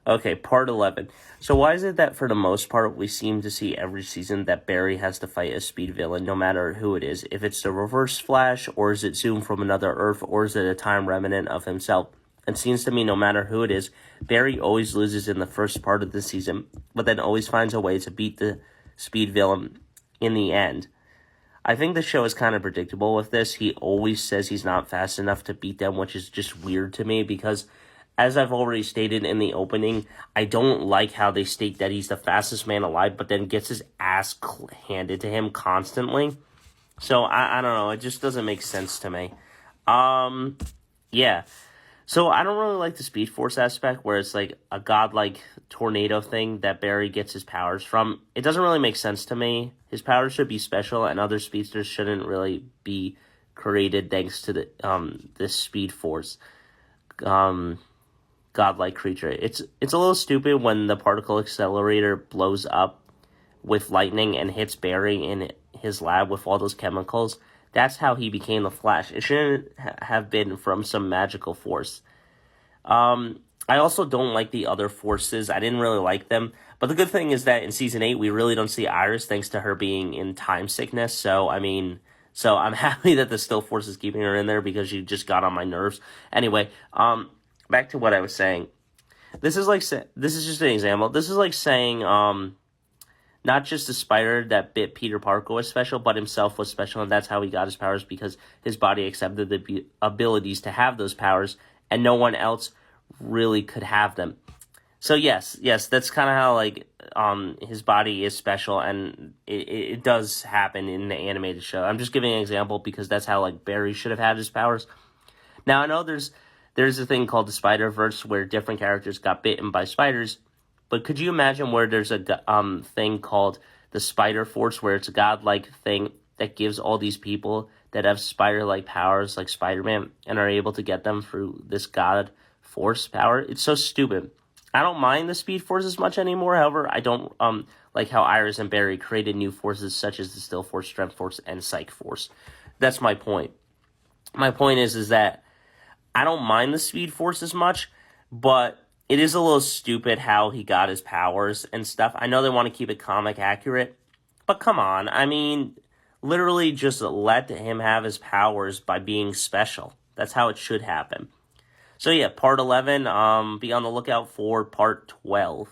Okay, part 11. So why is it that for the most part we seem to see every season that Barry has to fight a speed villain no matter who it is? If it's the Reverse Flash, or is it Zoom from another Earth, or is it a time remnant of himself? It seems to me no matter who it is, Barry always loses in the first part of the season, but then always finds a way to beat the speed villain in the end. I think the show is kind of predictable with this. He always says he's not fast enough to beat them, which is just weird to me because, as I've already stated in the opening, I don't like how they state that he's the fastest man alive, but then gets his ass handed to him constantly. So, I don't know. It just doesn't make sense to me. Yeah. So I don't really like the Speed Force aspect where it's like a godlike tornado thing that Barry gets his powers from. It doesn't really make sense to me. His powers should be special, and other speedsters shouldn't really be created thanks to the this Speed Force godlike creature. It's a little stupid when the particle accelerator blows up with lightning and hits Barry in his lab with all those chemicals. That's how he became the Flash. It shouldn't have been from some magical force. I also don't like the other forces. I didn't really like them. But the good thing is that in Season 8, we really don't see Iris thanks to her being in time sickness. So I'm happy that the Still Force is keeping her in there because she just got on my nerves. Anyway, back to what I was saying. This is just an example. This is like saying, not just the spider that bit Peter Parker was special, but himself was special, and that's how he got his powers, because his body accepted the abilities to have those powers, and no one else really could have them. So yes, that's kind of how his body is special, and it does happen in the animated show. I'm just giving an example because that's how Barry should have had his powers. Now I know there's a thing called the Spider-Verse where different characters got bitten by spiders. But could you imagine where there's a thing called the Spider Force, where it's a godlike thing that gives all these people that have spider-like powers, like Spider-Man, and are able to get them through this god force power? It's so stupid. I don't mind the Speed Force as much anymore. However, I don't like how Iris and Barry created new forces such as the Still Force, Strength Force, and Psych Force. That's my point. My point is that I don't mind the Speed Force as much, but it is a little stupid how he got his powers and stuff. I know they want to keep it comic accurate, but come on. I mean, literally just let him have his powers by being special. That's how it should happen. So yeah, part 11, be on the lookout for part 12.